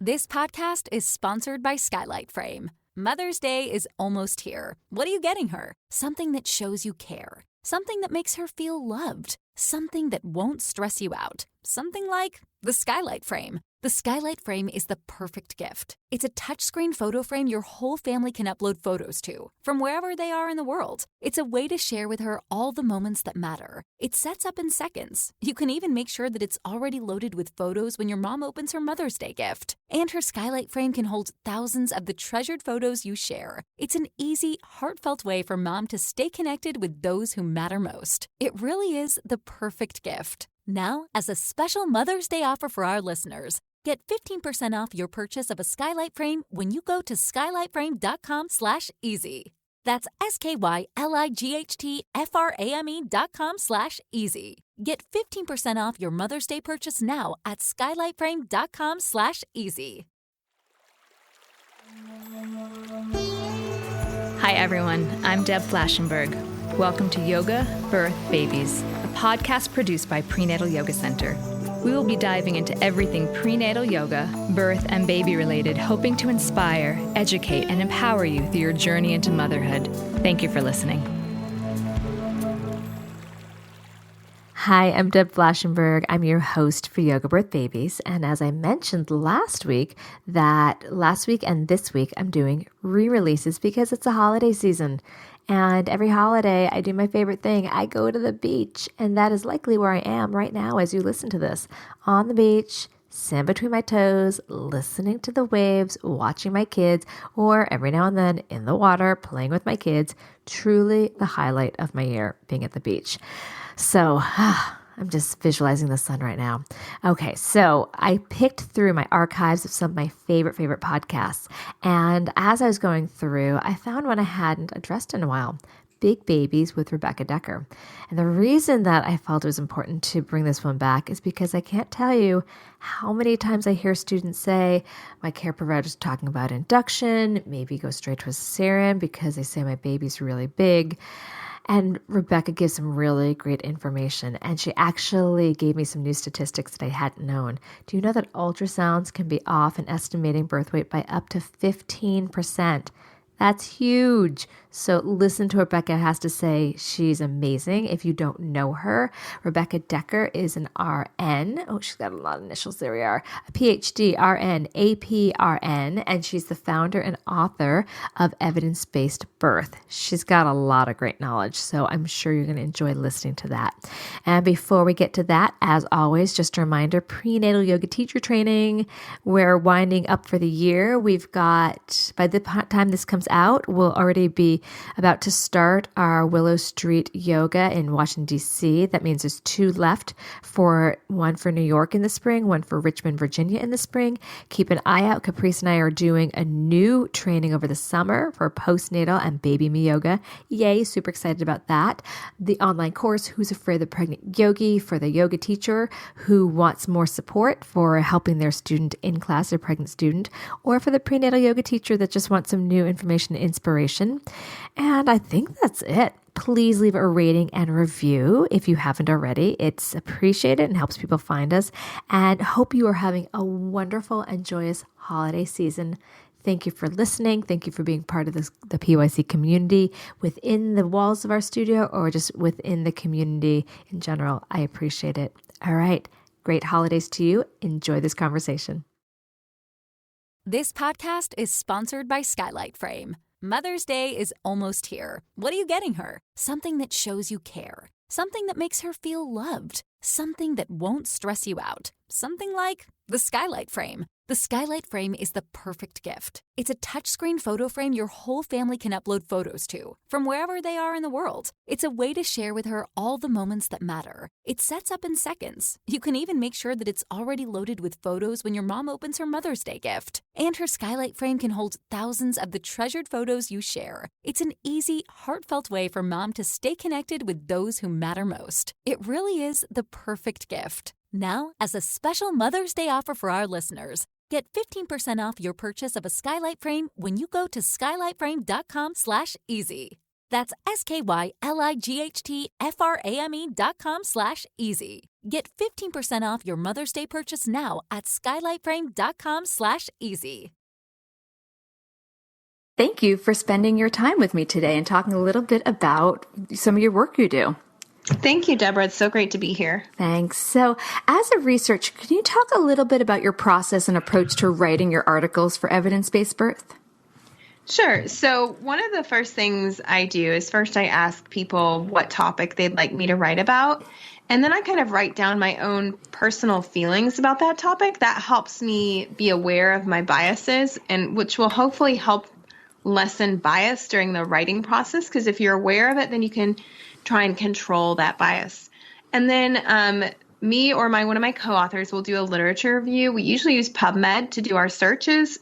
This podcast is sponsored by Skylight Frame. Mother's Day is almost here. What are you getting her? Something that shows you care. Something that makes her feel loved. Something that won't stress you out. Something like the Skylight Frame. The Skylight Frame is the perfect gift. It's a touchscreen photo frame your whole family can upload photos to, from wherever they are in the world. It's a way to share with her all the moments that matter. It sets up in seconds. You can even make sure that it's already loaded with photos when your mom opens her Mother's Day gift. And her Skylight Frame can hold thousands of the treasured photos you share. It's an easy, heartfelt way for mom to stay connected with those who matter most. It really is the perfect gift. Now, as a special Mother's Day offer for our listeners, get 15% off your purchase of a Skylight Frame when you go to skylightframe.com/easy. That's SKYLIGHTFRAME.com/easy. Get 15% off your Mother's Day purchase now at skylightframe.com/easy. Hi everyone, I'm Deb Flashenberg. Welcome to Yoga, Birth, Babies, a podcast produced by Prenatal Yoga Center. We will be diving into everything prenatal yoga, birth, and baby related, hoping to inspire, educate, and empower you through your journey into motherhood. Thank you for listening. Hi, I'm Deb Flashenberg. I'm your host for Yoga Birth Babies. And as I mentioned last week and this week, I'm doing re-releases because it's a holiday season. And every holiday, I do my favorite thing. I go to the beach. And that is likely where I am right now as you listen to this. On the beach, sand between my toes, listening to the waves, watching my kids, or every now and then in the water, playing with my kids. Truly the highlight of my year, being at the beach. So I'm just visualizing the sun right now. Okay, so I picked through my archives of some of my favorite podcasts. And as I was going through, I found one I hadn't addressed in a while, Big Babies with Rebecca Dekker. And the reason that I felt it was important to bring this one back is because I can't tell you how many times I hear students say, my care provider's talking about induction, maybe go straight to a cesarean because they say my baby's really big. And Rebecca gives some really great information. And she actually gave me some new statistics that I hadn't known. Do you know that ultrasounds can be off in estimating birth weight by up to 15%? That's huge. So listen to what Rebecca has to say. She's amazing. If you don't know her, Rebecca Dekker is an RN. Oh, she's got a lot of initials. There we are. A PhD, RN, APRN, and she's the founder and author of Evidence-Based Birth. She's got a lot of great knowledge, so I'm sure you're going to enjoy listening to that. And before we get to that, as always, just a reminder, prenatal yoga teacher training. We're winding up for the year. We've got, by the time this comes out, we'll already be about to start our Willow Street Yoga in Washington, D.C. That means there's 2 left, one for New York in the spring, one for Richmond, Virginia in the spring. Keep an eye out. Caprice and I are doing a new training over the summer for postnatal and baby me yoga. Yay, super excited about that. The online course, Who's Afraid of the Pregnant Yogi, for the yoga teacher who wants more support for helping their student in class, their pregnant student, or for the prenatal yoga teacher that just wants some new information and inspiration. And I think that's it. Please leave a rating and review if you haven't already. It's appreciated and helps people find us. And hope you are having a wonderful and joyous holiday season. Thank you for listening. Thank you for being part of the PYC community within the walls of our studio or just within the community in general. I appreciate it. All right. Great holidays to you. Enjoy this conversation. This podcast is sponsored by Skylight Frame. Mother's Day is almost here. What are you getting her? Something that shows you care. Something that makes her feel loved. Something that won't stress you out. Something like the Skylight Frame. The Skylight Frame is the perfect gift. It's a touchscreen photo frame your whole family can upload photos to, from wherever they are in the world. It's a way to share with her all the moments that matter. It sets up in seconds. You can even make sure that it's already loaded with photos when your mom opens her Mother's Day gift. And her Skylight Frame can hold thousands of the treasured photos you share. It's an easy, heartfelt way for mom to stay connected with those who matter most. It really is the perfect gift. Now, as a special Mother's Day offer for our listeners, get 15% off your purchase of a Skylight Frame when you go to skylightframe.com/easy. That's SKYLIGHTFRAME.com/easy. Get 15% off your Mother's Day purchase now at skylightframe.com/easy. Thank you for spending your time with me today and talking a little bit about some of your work you do. Thank you, Deborah. It's so great to be here. Thanks. So as a researcher, can you talk a little bit about your process and approach to writing your articles for evidence-based birth? Sure. So one of the first things I do is first I ask people what topic they'd like me to write about. And then I kind of write down my own personal feelings about that topic. That helps me be aware of my biases, and which will hopefully help lessen bias during the writing process. Because if you're aware of it, then you can try and control that bias. And then me or one of my co-authors will do a literature review. We usually use PubMed to do our searches.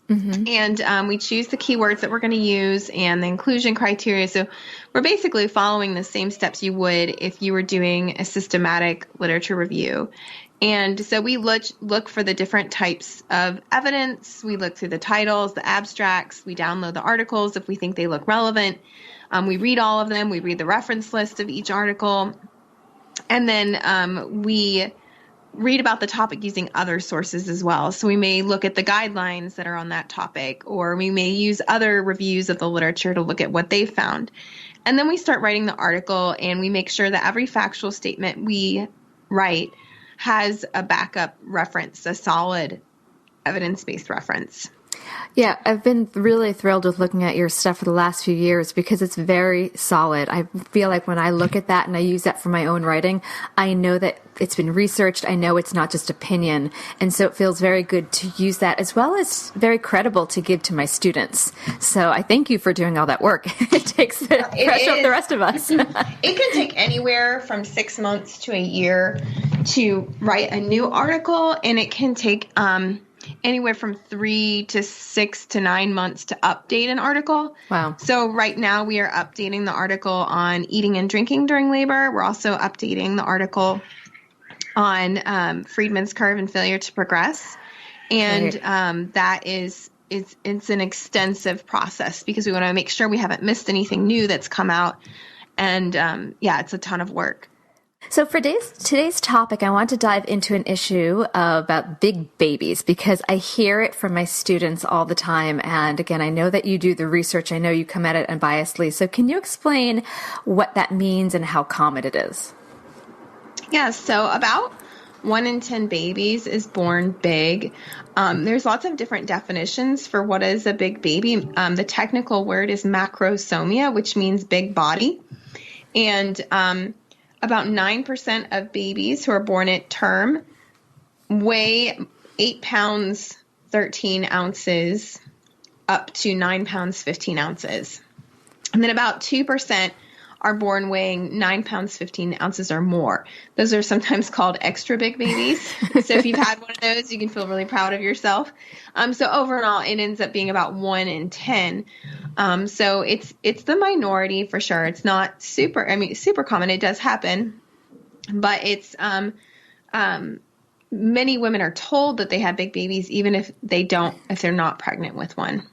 And we choose the keywords that we're going to use and the inclusion criteria. So we're basically following the same steps you would if you were doing a systematic literature review. And so we look for the different types of evidence. We look through the titles, the abstracts. We download the articles if we think they look relevant. We read all of them. We read the reference list of each article. And then we read about the topic using other sources as well. So we may look at the guidelines that are on that topic, or we may use other reviews of the literature to look at what they found. And then we start writing the article, and we make sure that every factual statement we write has a backup reference, a solid evidence-based reference. Yeah, I've been really thrilled with looking at your stuff for the last few years because it's very solid. I feel like when I look at that and I use that for my own writing, I know that it's been researched. I know it's not just opinion. And so it feels very good to use that, as well as very credible to give to my students. So I thank you for doing all that work. It takes the pressure off the rest of us. It can take anywhere from 6 months to a year to write a new article, and it can take anywhere from 3 to 6 to 9 months to update an article. Wow. So right now we are updating the article on eating and drinking during labor. We're also updating the article on Friedman's curve and failure to progress. And that is it's an extensive process because we want to make sure we haven't missed anything new that's come out. And it's a ton of work. So for today's topic, I want to dive into an issue about big babies because I hear it from my students all the time. And again, I know that you do the research. I know you come at it unbiasedly. So can you explain what that means and how common it is? Yeah, so about 1 in 10 babies is born big. There's lots of different definitions for what is a big baby. The technical word is macrosomia, which means big body. And about 9% of babies who are born at term weigh 8 pounds, 13 ounces, up to 9 pounds, 15 ounces. And then about 2% are born weighing 9 pounds, 15 ounces or more. Those are sometimes called extra big babies. So if you've had one of those, you can feel really proud of yourself. So overall, it ends up being about 1 in 10. So it's the minority for sure. It's not super common. It does happen, but it's many women are told that they have big babies, even if they're not pregnant with one.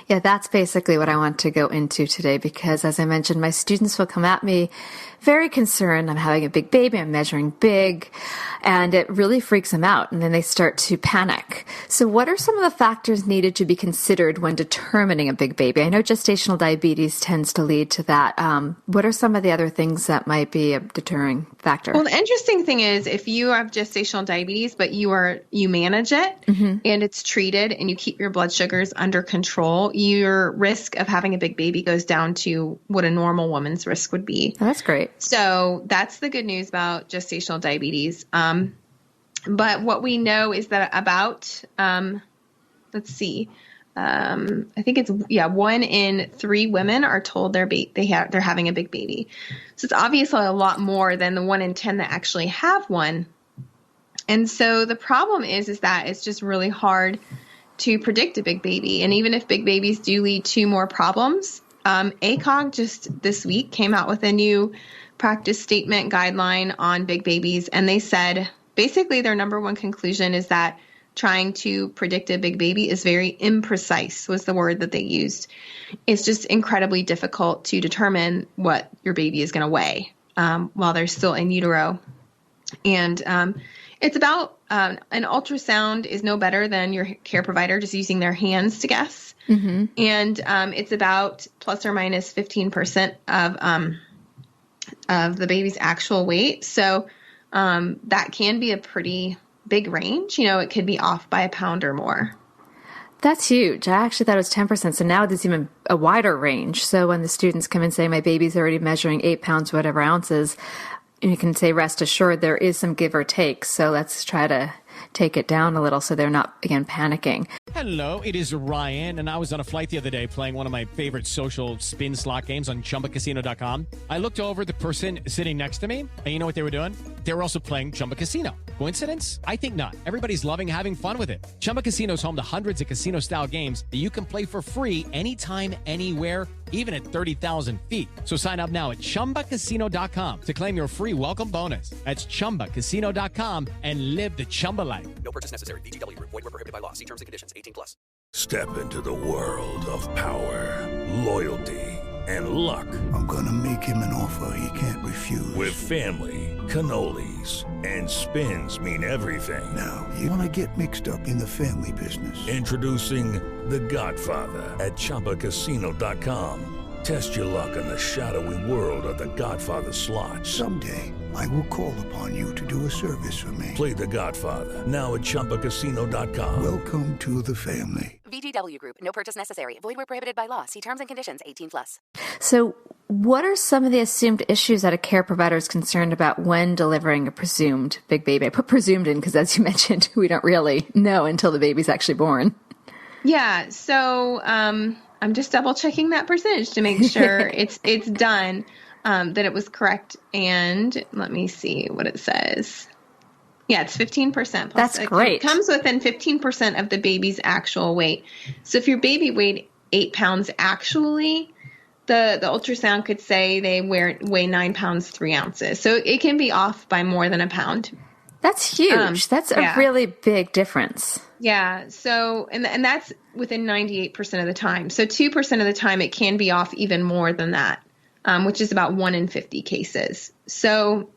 Yeah, that's basically what I want to go into today because, as I mentioned, my students will come at me very concerned. I'm having a big baby. I'm measuring big, and it really freaks them out. And then they start to panic. So what are some of the factors needed to be considered when determining a big baby? I know gestational diabetes tends to lead to that. What are some of the other things that might be a deterring factor? Well, the interesting thing is if you have gestational diabetes, but you manage it and it's treated and you keep your blood sugars under control, your risk of having a big baby goes down to what a normal woman's risk would be. Oh, that's great. So that's the good news about gestational diabetes. But what we know is that about, I think it's 1 in 3 women are told they're having a big baby. So it's obviously a lot more than the 1 in 10 that actually have one. And so the problem is that it's just really hard to predict a big baby. And even if big babies do lead to more problems, ACOG just this week came out with a new practice statement guideline on big babies. And they said basically their number one conclusion is that trying to predict a big baby is very imprecise, was the word that they used. It's just incredibly difficult to determine what your baby is going to weigh while they're still in utero. And it's about an ultrasound is no better than your care provider just using their hands to guess. Mm-hmm. And it's about plus or minus 15% of the baby's actual weight. So that can be a pretty big range. It could be off by a pound or more. That's huge. I actually thought it was 10%. So now there's even a wider range. So when the students come and say, my baby's already measuring 8 pounds, whatever ounces, you can say, rest assured, there is some give or take. So let's try to take it down a little so they're not, again, panicking. Hello, it is Ryan, and I was on a flight the other day playing one of my favorite social spin slot games on chumbacasino.com. I looked over the person sitting next to me, and you know what they were doing? They were also playing Chumba Casino. Coincidence? I think not. Everybody's loving having fun with it. Chumba Casino is home to hundreds of casino-style games that you can play for free anytime, anywhere, even at 30,000 feet. So sign up now at chumbacasino.com to claim your free welcome bonus. That's chumbacasino.com and live the Chumba life. No purchase necessary. VGW. Void where prohibited by law. See terms and conditions. 18+. Step into the world of power, loyalty, and luck. I'm gonna make him an offer he can't refuse. With family, cannolis, and spins mean everything. Now, you wanna get mixed up in the family business. Introducing The Godfather at chumbacasino.com. Test your luck in the shadowy world of The Godfather slot. Someday, I will call upon you to do a service for me. Play The Godfather now at chumbacasino.com. Welcome to the family. VGW Group. No purchase necessary. Void where prohibited by law. See terms and conditions. 18+. So what are some of the assumed issues that a care provider is concerned about when delivering a presumed big baby? I put presumed in because, as you mentioned, we don't really know until the baby's actually born. Yeah. So I'm just double checking that percentage to make sure it's done, that it was correct. And let me see what it says. Yeah, it's 15%. Plus That's great. It comes within 15% of the baby's actual weight. So if your baby weighed 8 pounds actually, the ultrasound could say they weigh 9 pounds, 3 ounces. So it can be off by more than a pound. That's huge. That's a really big difference. Yeah. So, and that's within 98% of the time. So 2% of the time it can be off even more than that, which is about 1 in 50 cases. So,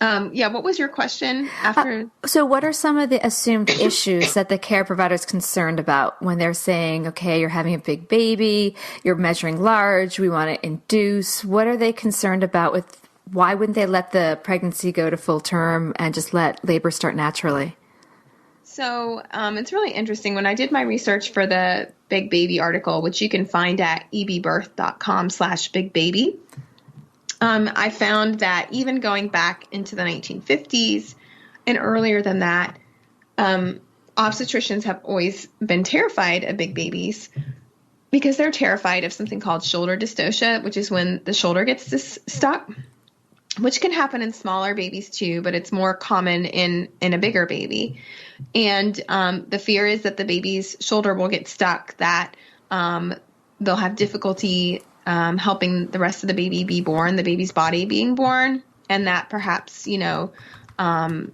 what was your question after? So what are some of the assumed issues that the care provider is concerned about when they're saying, okay, you're having a big baby, you're measuring large, we want to induce? What are they concerned about with, why wouldn't they let the pregnancy go to full term and just let labor start naturally? So it's really interesting. When I did my research for the Big Baby article, which you can find at ebbirth.com/bigbaby, I found that even going back into the 1950s and earlier than that, obstetricians have always been terrified of big babies because they're terrified of something called shoulder dystocia, which is when the shoulder gets stuck, which can happen in smaller babies too, but it's more common in a bigger baby. And the fear is that the baby's shoulder will get stuck, that they'll have difficulty helping the rest of the baby be born, the baby's body being born, and that perhaps, there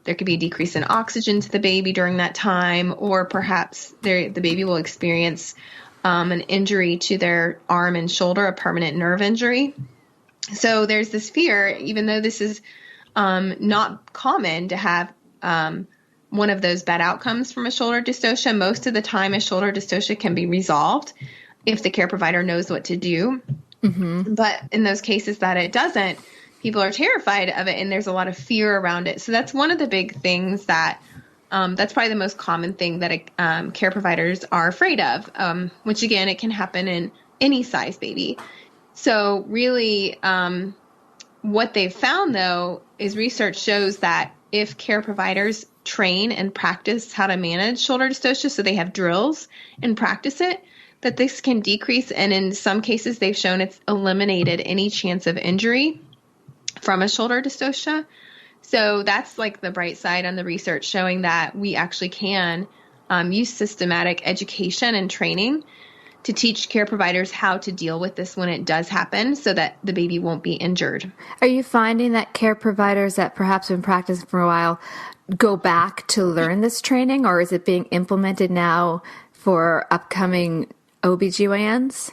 could be a decrease in oxygen to the baby during that time, or perhaps the baby will experience an injury to their arm and shoulder, a permanent nerve injury. So there's this fear, even though this is not common to have one of those bad outcomes from a shoulder dystocia. Most of the time, a shoulder dystocia can be resolved if the care provider knows what to do. Mm-hmm. But in those cases that it doesn't, people are terrified of it, and there's a lot of fear around it. So that's one of the big things that that's probably the most common thing that care providers are afraid of, which, again, it can happen in any size baby. So really what they've found, though, is research shows that if care providers train and practice how to manage shoulder dystocia, so they have drills and practice it, that this can decrease. And in some cases, they've shown it's eliminated any chance of injury from a shoulder dystocia. So that's like the bright side on the research, showing that we actually can use systematic education and training to teach care providers how to deal with this when it does happen, so that the baby won't be injured. Are you finding that care providers that perhaps have been practicing for a while go back to learn this training, or is it being implemented now for upcoming OBGYNs?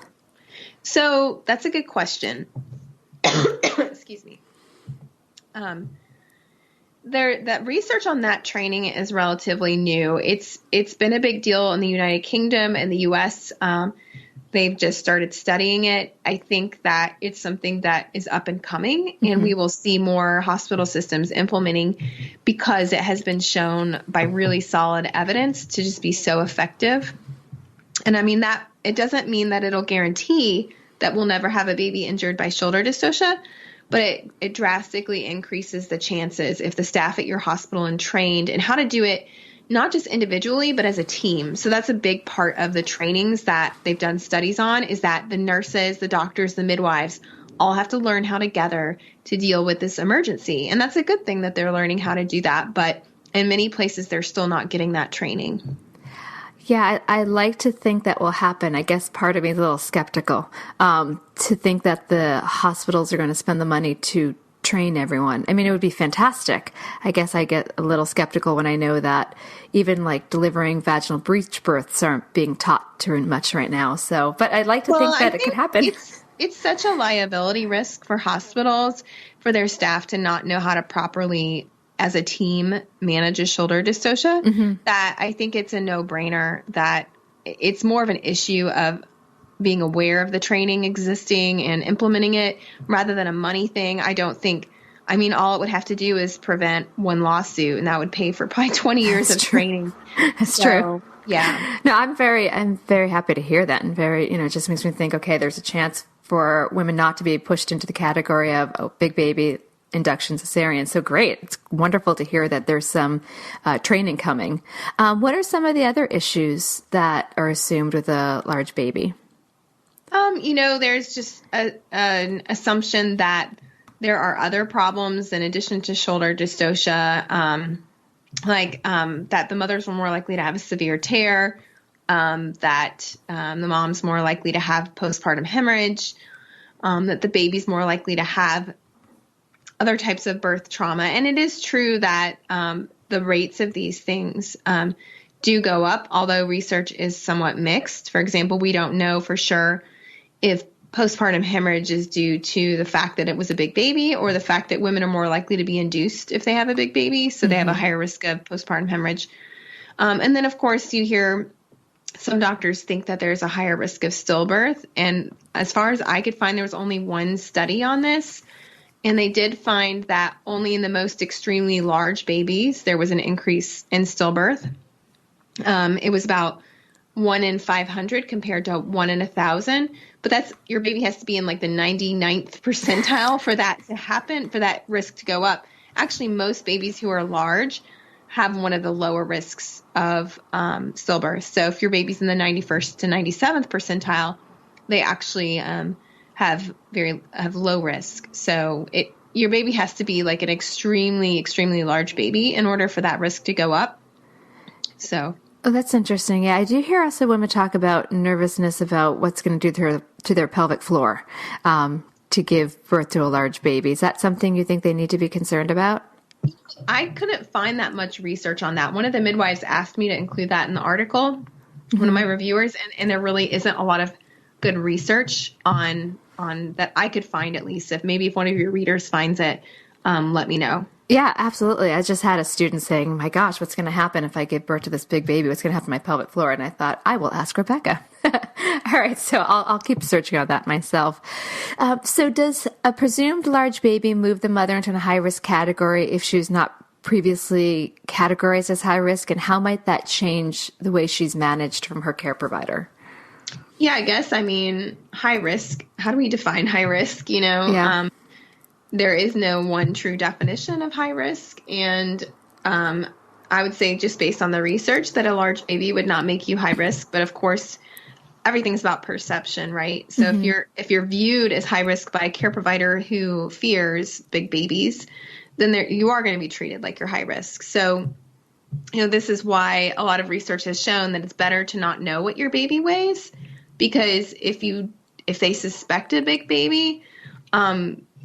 So that's a good question. Excuse me. That research on that training is relatively new. It's been a big deal in the United Kingdom and the U.S. They've just started studying it. I think that it's something that is up and coming, and we will see more hospital systems implementing because it has been shown by really solid evidence to just be so effective. And I mean that it doesn't mean that it'll guarantee that we'll never have a baby injured by shoulder dystocia, but it drastically increases the chances if the staff at your hospital and trained in how to do it, not just individually, but as a team. So that's a big part of the trainings that they've done studies on, is that the nurses, the doctors, the midwives all have to learn how together to deal with this emergency. And that's a good thing that they're learning how to do that. But in many places, they're still not getting that training. Yeah, I like to think that will happen. I guess part of me is a little skeptical to think that the hospitals are going to spend the money to train everyone. I mean, it would be fantastic. I guess I get a little skeptical when I know that even like delivering vaginal breech births aren't being taught too much right now. So, but I'd like to think that it could happen. It's such a liability risk for hospitals, for their staff to not know how to properly, as a team, manage a shoulder dystocia, that I think it's a no-brainer that it's more of an issue of being aware of the training existing and implementing it rather than a money thing. I mean, all it would have to do is prevent one lawsuit, and that would pay for probably 20 years of training. That's true. Yeah. No, I'm very happy to hear that, and it just makes me think, okay, there's a chance for women not to be pushed into the category of big baby induction cesarean. So great. It's wonderful to hear that there's some training coming. What are some of the other issues that are assumed with a large baby? There's just an assumption that there are other problems in addition to shoulder dystocia, that the mothers were more likely to have a severe tear, that the mom's more likely to have postpartum hemorrhage, that the baby's more likely to have other types of birth trauma. And it is true that the rates of these things do go up, although research is somewhat mixed. For example, we don't know for sure if postpartum hemorrhage is due to the fact that it was a big baby or the fact that women are more likely to be induced if they have a big baby, so they have a higher risk of postpartum hemorrhage. And then, of course, you hear some doctors think that there's a higher risk of stillbirth. And as far as I could find, there was only one study on this. And they did find that only in the most extremely large babies, there was an increase in stillbirth. It was about 1 in 500 compared to 1 in 1,000. But your baby has to be in like the 99th percentile for that to happen, for that risk to go up. Actually, most babies who are large have one of the lower risks of stillbirth. So if your baby's in the 91st to 97th percentile, they actually have low risk. So your baby has to be like an extremely, extremely large baby in order for that risk to go up. So. Oh, that's interesting. Yeah, I do hear also women talk about nervousness about what's going to do to their pelvic floor to give birth to a large baby. Is that something you think they need to be concerned about? I couldn't find that much research on that. One of the midwives asked me to include that in the article, one of my reviewers, and there really isn't a lot of good research on that I could find, at least. If one of your readers finds it, let me know. Yeah, absolutely. I just had a student saying, my gosh, what's going to happen if I give birth to this big baby? What's going to happen to my pelvic floor? And I thought, I will ask Rebecca. All right, so I'll keep searching on that myself. So does a presumed large baby move the mother into a high-risk category if she was not previously categorized as high risk? And how might that change the way she's managed from her care provider? Yeah, I guess, high risk. How do we define high risk? Yeah. There is no one true definition of high risk. And I would say, just based on the research, that a large baby would not make you high risk. But of course, everything's about perception, right? So if you're viewed as high risk by a care provider who fears big babies, then you are going to be treated like you're high risk. So, this is why a lot of research has shown that it's better to not know what your baby weighs, because if they suspect a big baby,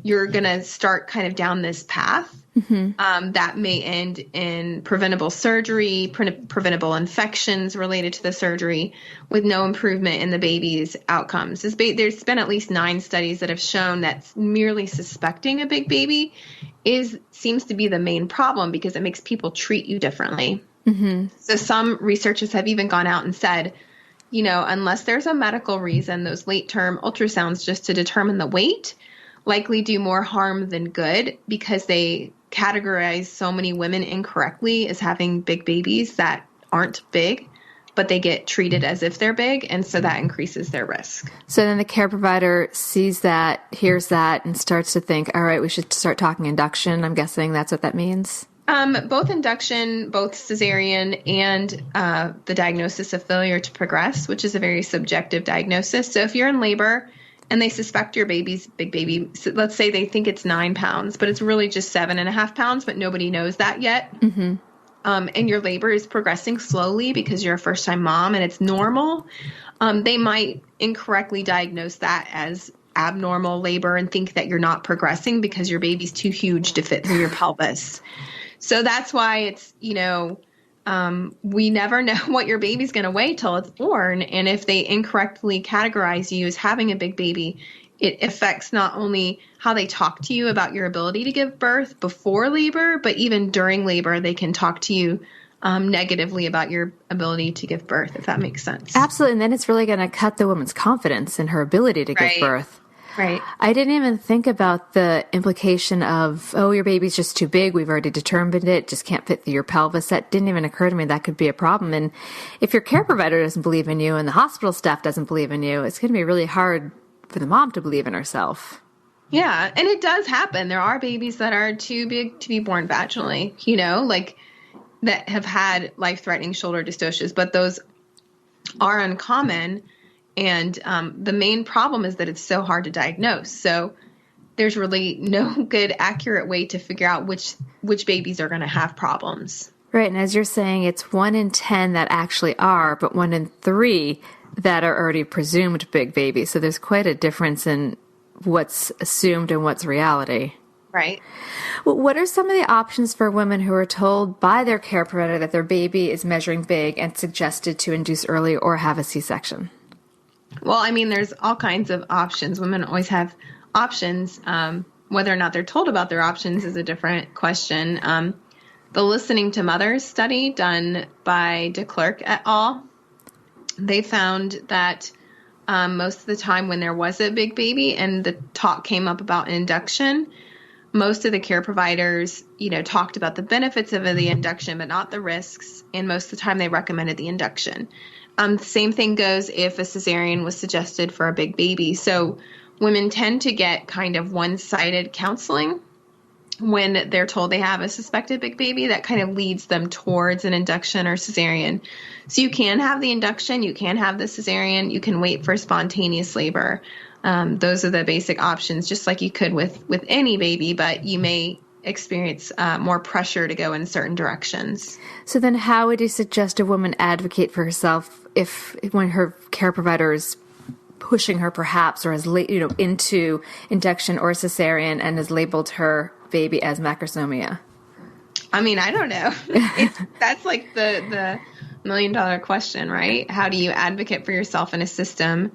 you're going to start kind of down this path that may end in preventable surgery, preventable infections related to the surgery with no improvement in the baby's outcomes. There's been at least 9 studies that have shown that merely suspecting a big baby seems to be the main problem because it makes people treat you differently. So some researchers have even gone out and said, you know, unless there's a medical reason, those late-term ultrasounds just to determine the weight likely do more harm than good because they categorize so many women incorrectly as having big babies that aren't big, but they get treated as if they're big, and so that increases their risk. So then the care provider sees that, hears that, and starts to think, all right, we should start talking induction. I'm guessing that's what that means? Both induction, both cesarean, and the diagnosis of failure to progress, which is a very subjective diagnosis. So if you're in labor and they suspect your baby's big baby, so let's say they think it's 9 pounds, but it's really just 7.5 pounds, but nobody knows that yet. And your labor is progressing slowly because you're a first-time mom and it's normal, they might incorrectly diagnose that as abnormal labor and think that you're not progressing because your baby's too huge to fit through your pelvis. So that's why it's, you know, we never know what your baby's going to weigh till it's born. And if they incorrectly categorize you as having a big baby, it affects not only how they talk to you about your ability to give birth before labor, but even during labor, they can talk to you negatively about your ability to give birth, if that makes sense. Absolutely. And then it's really going to cut the woman's confidence in her ability to give birth. Right. I didn't even think about the implication of, oh, your baby's just too big. We've already determined it. Just can't fit through your pelvis. That didn't even occur to me. That could be a problem. And if your care provider doesn't believe in you and the hospital staff doesn't believe in you, it's going to be really hard for the mom to believe in herself. Yeah. And it does happen. There are babies that are too big to be born vaginally, you know, like that have had life-threatening shoulder dystocias, but those are uncommon. And the main problem is that it's so hard to diagnose. So there's really no good, accurate way to figure out which babies are going to have problems. Right. And as you're saying, it's 1 in 10 that actually are, but 1 in 3 that are already presumed big babies. So there's quite a difference in what's assumed and what's reality. Right. Well, what are some of the options for women who are told by their care provider that their baby is measuring big and suggested to induce early or have a C-section? Well, I mean, there's all kinds of options. Women always have options. Whether or not they're told about their options is a different question. The Listening to Mothers study done by Dekker et al., they found that most of the time when there was a big baby and the talk came up about induction, most of the care providers, you know, talked about the benefits of the induction, but not the risks. And most of the time they recommended the induction. Same thing goes if a cesarean was suggested for a big baby. So women tend to get kind of one-sided counseling when they're told they have a suspected big baby. That kind of leads them towards an induction or cesarean. So you can have the induction, you can have the cesarean, you can wait for spontaneous labor. Those are the basic options, just like you could with any baby, but you may experience more pressure to go in certain directions. So then how would you suggest a woman advocate for herself when her care provider is pushing her perhaps or is into induction or cesarean and has labeled her baby as macrosomia? I mean, I don't know. That's like the $1 million question, right? How do you advocate for yourself in a system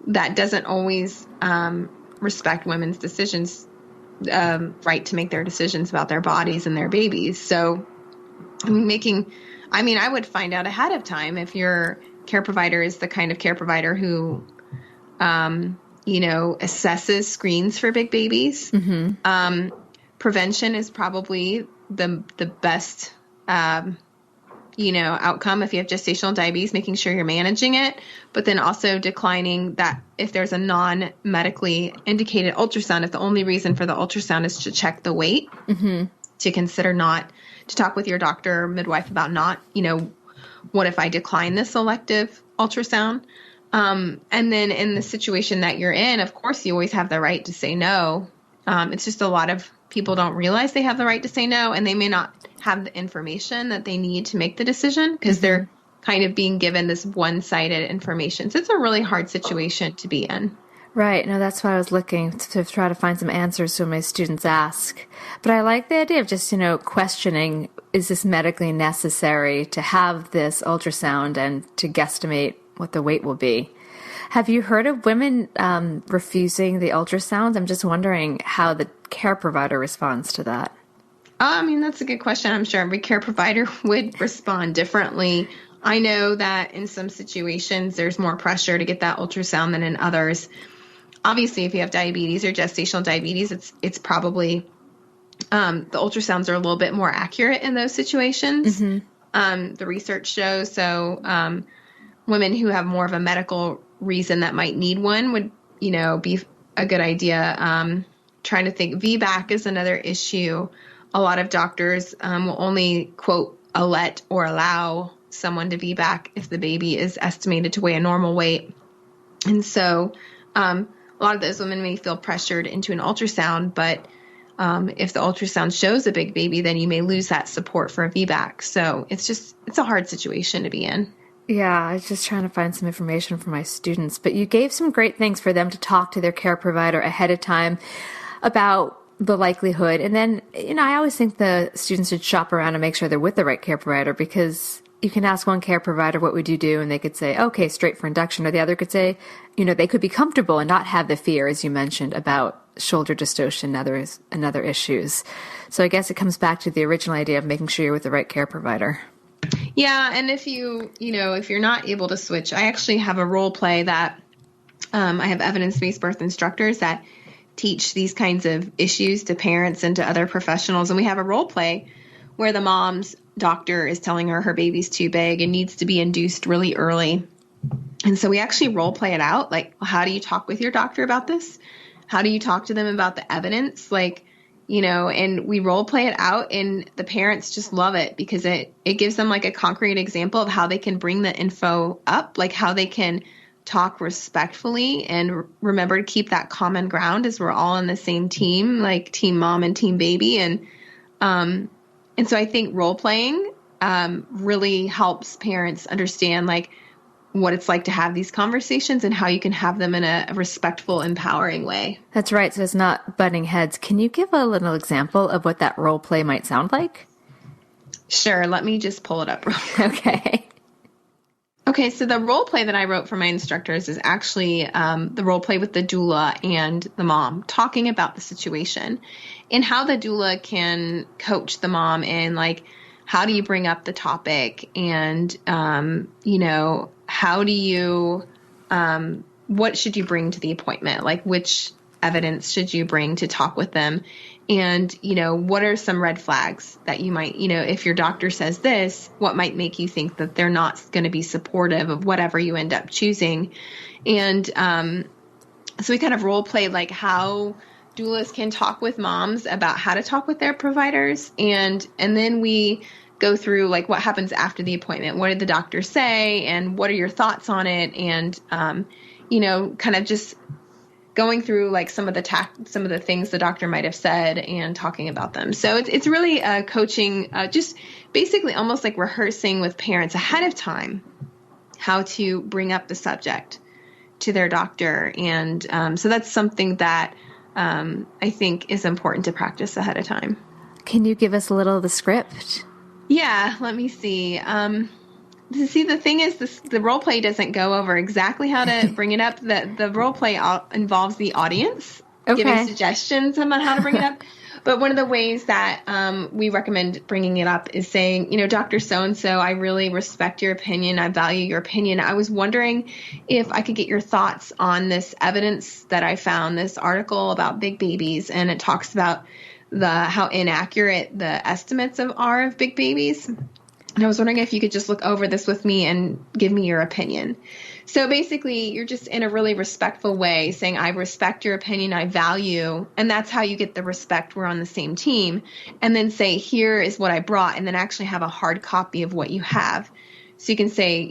that doesn't always respect women's decisions, right to make their decisions about their bodies and their babies? So I would find out ahead of time if your care provider is the kind of care provider who, assesses screens for big babies. Mm-hmm. Prevention is probably the best, outcome if you have gestational diabetes, making sure you're managing it, but then also declining that if there's a non-medically indicated ultrasound, if the only reason for the ultrasound is to check the weight, mm-hmm. to consider to talk with your doctor or midwife about what if I decline this elective ultrasound? And then in the situation that you're in, of course, you always have the right to say no. It's just a lot of people don't realize they have the right to say no, and they may not have the information that they need to make the decision because mm-hmm. they're kind of being given this one-sided information. So it's a really hard situation to be in. Right. No, that's why I was looking to try to find some answers to my students ask. But I like the idea of just, questioning, is this medically necessary to have this ultrasound and to guesstimate what the weight will be? Have you heard of women refusing the ultrasounds? I'm just wondering how the care provider responds to that. That's a good question. I'm sure every care provider would respond differently. I know that in some situations there's more pressure to get that ultrasound than in others. Obviously, if you have diabetes or gestational diabetes, it's probably the ultrasounds are a little bit more accurate in those situations. Mm-hmm. The research shows. So women who have more of a medical reason that might need one would, be a good idea. Trying to think, VBAC is another issue. A lot of doctors will only, quote, let or allow someone to VBAC if the baby is estimated to weigh a normal weight. And so a lot of those women may feel pressured into an ultrasound, but if the ultrasound shows a big baby, then you may lose that support for a VBAC. So it's a hard situation to be in. Yeah, I was just trying to find some information for my students, but you gave some great things for them to talk to their care provider ahead of time about the likelihood. And then, I always think the students should shop around and make sure they're with the right care provider, because you can ask one care provider, what would you do? And they could say, okay, straight for induction. Or the other could say, they could be comfortable and not have the fear, as you mentioned, about shoulder dystocia and other issues. So I guess it comes back to the original idea of making sure you're with the right care provider. Yeah. And if if you're not able to switch, I actually have a role play that I have evidence-based birth instructors that teach these kinds of issues to parents and to other professionals. And we have a role play where the mom's doctor is telling her baby's too big and needs to be induced really early. And so we actually role play it out. Like, how do you talk with your doctor about this? How do you talk to them about the evidence? And we role play it out, and the parents just love it because it gives them like a concrete example of how they can bring the info up, like how they can talk respectfully and remember to keep that common ground as we're all on the same team, like team mom and team baby. And so I think role playing really helps parents understand like what it's like to have these conversations and how you can have them in a respectful, empowering way. That's right. So it's not butting heads. Can you give a little example of what that role play might sound like? Sure. Let me just pull it up real quick. Okay, so the role play that I wrote for my instructors is actually the role play with the doula and the mom, talking about the situation and how the doula can coach the mom in, like, how do you bring up the topic and, how do you, what should you bring to the appointment? Like, which evidence should you bring to talk with them? And, what are some red flags that you might, if your doctor says this, what might make you think that they're not going to be supportive of whatever you end up choosing? And so we kind of role play like how doulas can talk with moms about how to talk with their providers. And then we go through like what happens after the appointment. What did the doctor say? And what are your thoughts on it? And, kind of just going through like some of the things the doctor might have said and talking about them. So it's really coaching, just basically almost like rehearsing with parents ahead of time how to bring up the subject to their doctor. And so that's something that I think is important to practice ahead of time. Can you give us a little of the script? Yeah, let me see. See, the thing is, the role play doesn't go over exactly how to bring it up. The role play involves the audience giving suggestions about how to bring it up. But one of the ways that we recommend bringing it up is saying, Dr. So-and-so, I really respect your opinion. I value your opinion. I was wondering if I could get your thoughts on this evidence that I found, this article about big babies, and it talks about how inaccurate the estimates are of big babies. And I was wondering if you could just look over this with me and give me your opinion. So basically, you're just in a really respectful way saying, I respect your opinion, I value, and that's how you get the respect, we're on the same team. And then say, here is what I brought, and then actually have a hard copy of what you have. So you can say,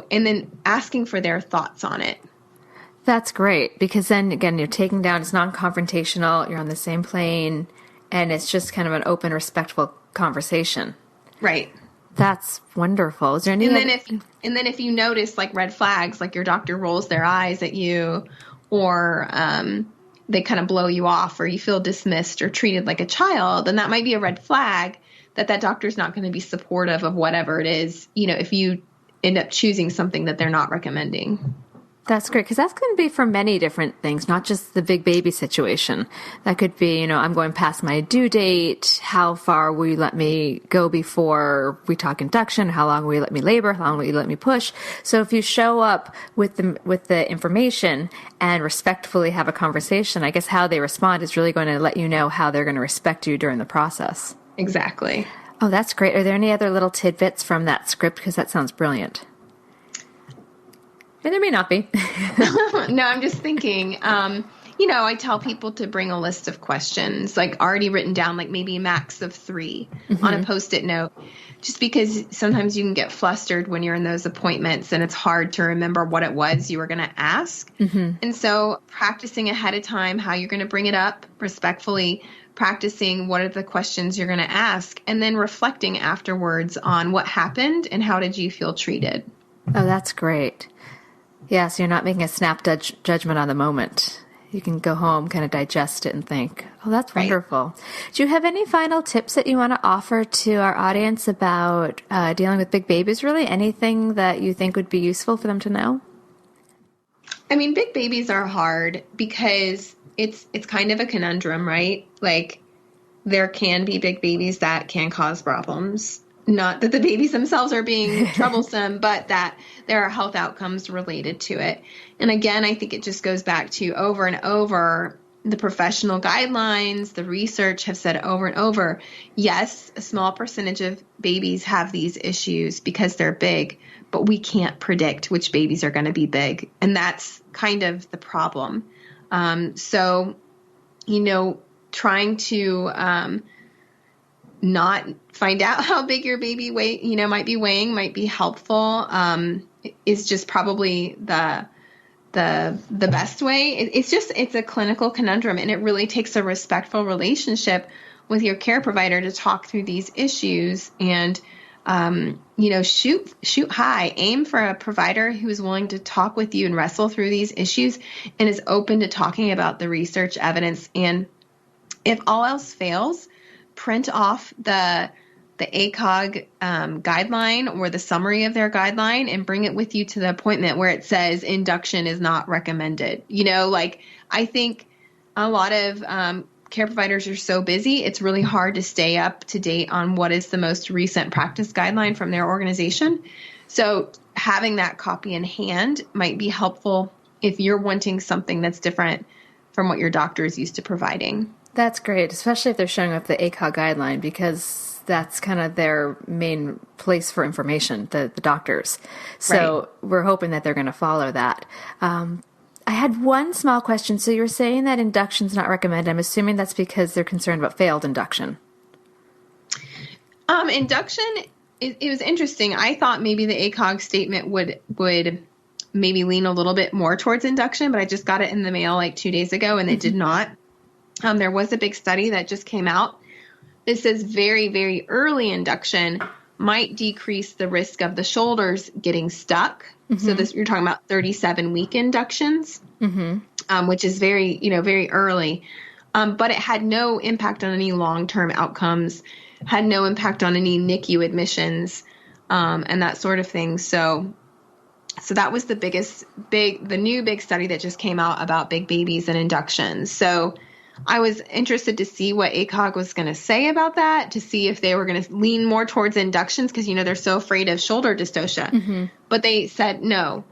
and then asking for their thoughts on it. That's great, because then, again, you're taking down, it's non-confrontational, you're on the same plane, and it's just kind of an open, respectful conversation. Right. That's wonderful. Is there any and then if you notice like red flags, like your doctor rolls their eyes at you, or they kind of blow you off, or you feel dismissed or treated like a child, then that might be a red flag that doctor's not going to be supportive of whatever it is, if you end up choosing something that they're not recommending. That's great, because that's going to be for many different things, not just the big baby situation. That could be, I'm going past my due date. How far will you let me go before we talk induction? How long will you let me labor? How long will you let me push? So if you show up with the information and respectfully have a conversation, I guess how they respond is really going to let you know how they're going to respect you during the process. Exactly. Oh, that's great. Are there any other little tidbits from that script? Because that sounds brilliant. And there may not be. No, I'm just thinking, I tell people to bring a list of questions, like already written down, like maybe a max of 3 on a Post-it note, just because sometimes you can get flustered when you're in those appointments and it's hard to remember what it was you were going to ask. And so practicing ahead of time how you're going to bring it up respectfully, practicing what are the questions you're going to ask, and then reflecting afterwards on what happened and how did you feel treated. Oh, that's great. Yeah, so you're not making a snap judgment on the moment. You can go home, kind of digest it and think, oh, that's wonderful. Right. Do you have any final tips that you want to offer to our audience about dealing with big babies, really? Anything that you think would be useful for them to know? I mean, big babies are hard because it's kind of a conundrum, right? Like, there can be big babies that can cause problems. Not that the babies themselves are being troublesome, but that there are health outcomes related to it. And again, I think it just goes back to over and over, the professional guidelines, the research have said over and over, yes, a small percentage of babies have these issues because they're big, but we can't predict which babies are going to be big. And that's kind of the problem. So, trying to not find out how big your baby might be weighing might be helpful. Is just probably the best way. It's a clinical conundrum, and it really takes a respectful relationship with your care provider to talk through these issues and shoot high, aim for a provider who is willing to talk with you and wrestle through these issues and is open to talking about the research evidence. And if all else fails, print off the ACOG guideline or the summary of their guideline and bring it with you to the appointment where it says induction is not recommended. I think a lot of care providers are so busy, it's really hard to stay up to date on what is the most recent practice guideline from their organization. So having that copy in hand might be helpful if you're wanting something that's different from what your doctor is used to providing. That's great, especially if they're showing up the ACOG guideline, because that's kind of their main place for information, the doctors. So We're hoping that they're going to follow that. I had one small question. So you were saying that induction's not recommended. I'm assuming that's because they're concerned about failed induction. Induction, it was interesting. I thought maybe the ACOG statement would maybe lean a little bit more towards induction, but I just got it in the mail like 2 days ago, and it did not. There was a big study that just came out. This says very, very early induction might decrease the risk of the shoulders getting stuck. So you're talking about 37-week inductions, which is very, very early. But it had no impact on any long-term outcomes, had no impact on any NICU admissions, and that sort of thing. So that was the new big study that just came out about big babies and inductions. So I was interested to see what ACOG was going to say about that, to see if they were going to lean more towards inductions because, they're so afraid of shoulder dystocia. But they said, no,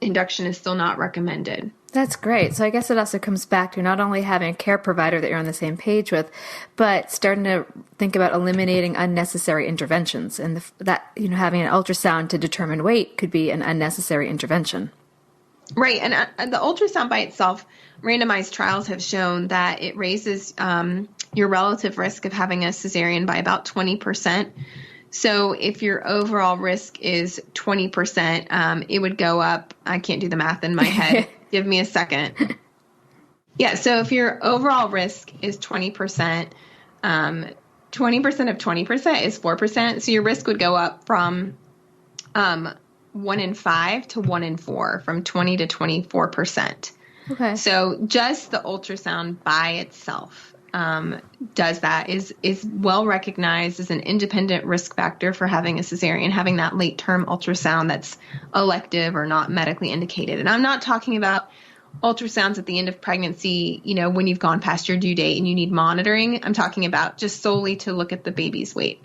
induction is still not recommended. That's great. So I guess it also comes back to not only having a care provider that you're on the same page with, but starting to think about eliminating unnecessary interventions. And having an ultrasound to determine weight could be an unnecessary intervention. Right. And the ultrasound by itself, randomized trials have shown that it raises your relative risk of having a cesarean by about 20%. So if your overall risk is 20%, it would go up. I can't do the math in my head. Give me a second. Yeah. So if your overall risk is 20%, 20% of 20% is 4%. So your risk would go up from 1 in 5 to 1 in 4, from 20 to 24%. Okay. So just the ultrasound by itself does that, is well recognized as an independent risk factor for having a cesarean, having that late term ultrasound that's elective or not medically indicated. And I'm not talking about ultrasounds at the end of pregnancy, when you've gone past your due date and you need monitoring. I'm talking about just solely to look at the baby's weight.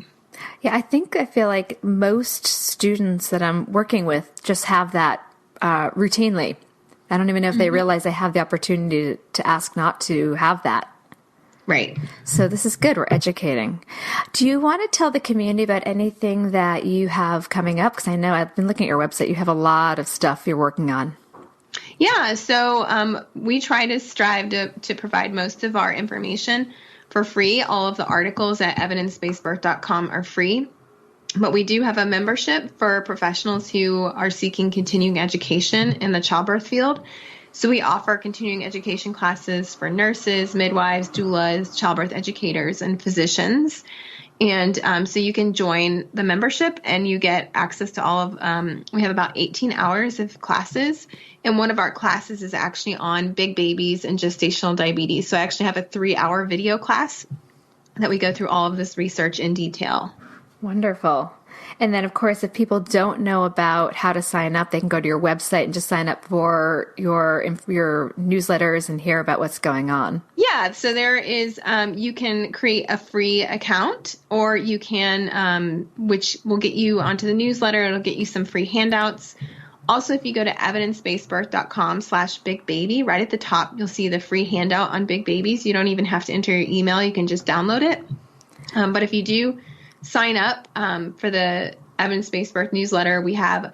Yeah, I feel like most students that I'm working with just have that routinely. I don't even know if they realize they have the opportunity to ask not to have that. Right. So this is good. We're educating. Do you want to tell the community about anything that you have coming up? Because I know I've been looking at your website. You have a lot of stuff you're working on. Yeah. So we try to strive to provide most of our information for free. All of the articles at evidencebasedbirth.com are free. But we do have a membership for professionals who are seeking continuing education in the childbirth field. So we offer continuing education classes for nurses, midwives, doulas, childbirth educators, and physicians. And so you can join the membership and you get access to all of, we have about 18 hours of classes. And one of our classes is actually on big babies and gestational diabetes. So I actually have a 3-hour video class that we go through all of this research in detail. Wonderful. And then, of course, if people don't know about how to sign up, they can go to your website and just sign up for your newsletters and hear about what's going on. Yeah. So there is, you can create a free account, or you can, which will get you onto the newsletter. It'll get you some free handouts. Also, if you go to evidencebasedbirth.com/bigbaby, right at the top, you'll see the free handout on big babies. You don't even have to enter your email. You can just download it. But if you do sign up for the Evidence-Based Birth newsletter, we have, I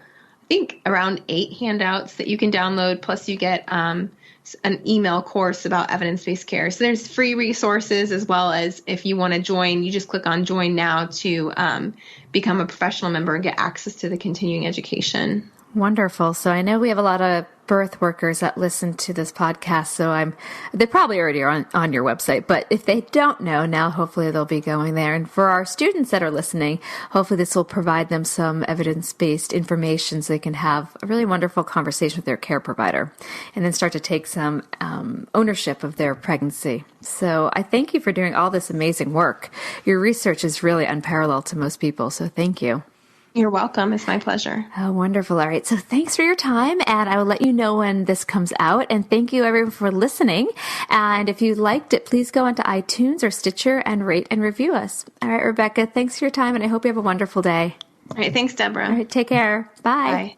think, around 8 handouts that you can download. Plus, you get an email course about evidence-based care. So there's free resources, as well as if you want to join, you just click on Join Now to become a professional member and get access to the continuing education. Wonderful. So I know we have a lot of birth workers that listen to this podcast, so they probably already are on your website, but if they don't know now, hopefully they'll be going there. And for our students that are listening, hopefully this will provide them some evidence-based information so they can have a really wonderful conversation with their care provider and then start to take some ownership of their pregnancy. So I thank you for doing all this amazing work. Your research is really unparalleled to most people, so thank you. You're welcome. It's my pleasure. Oh, wonderful. All right. So thanks for your time, and I will let you know when this comes out. And thank you, everyone, for listening. And if you liked it, please go onto iTunes or Stitcher and rate and review us. All right, Rebecca, thanks for your time, and I hope you have a wonderful day. All right. Thanks, Deborah. All right. Take care. Bye.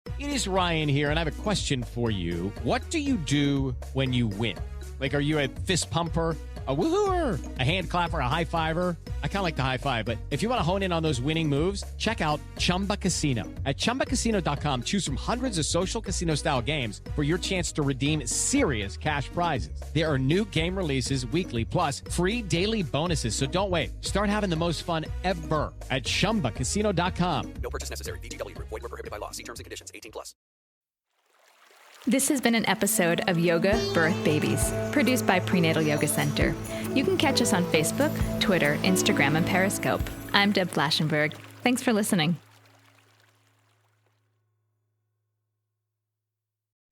Bye. It is Ryan here, and I have a question for you. What do you do when you win? Like, are you a fist pumper, a woohooer, a hand clapper, a high fiver? I kind of like the high five, but if you want to hone in on those winning moves, check out Chumba Casino. At ChumbaCasino.com, choose from hundreds of social casino style games for your chance to redeem serious cash prizes. There are new game releases weekly, plus free daily bonuses. So don't wait. Start having the most fun ever at ChumbaCasino.com. No purchase necessary. VGW Group. Void where prohibited by law. See terms and conditions. 18+. This has been an episode of Yoga Birth Babies, produced by Prenatal Yoga Center. You can catch us on Facebook, Twitter, Instagram, and Periscope. I'm Deb Flashenberg. Thanks for listening.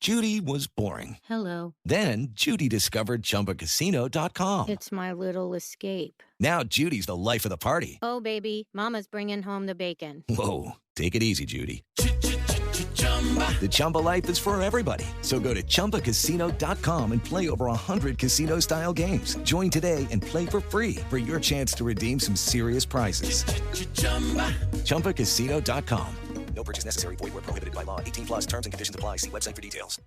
Judy was boring. Hello. Then Judy discovered ChumbaCasino.com. It's my little escape. Now Judy's the life of the party. Oh, baby, mama's bringing home the bacon. Whoa, take it easy, Judy. The Chumba life is for everybody. So go to ChumbaCasino.com and play over 100 casino-style games. Join today and play for free for your chance to redeem some serious prizes. ChumbaCasino.com. No purchase necessary. Void where prohibited by law. 18+. Terms and conditions apply. See website for details.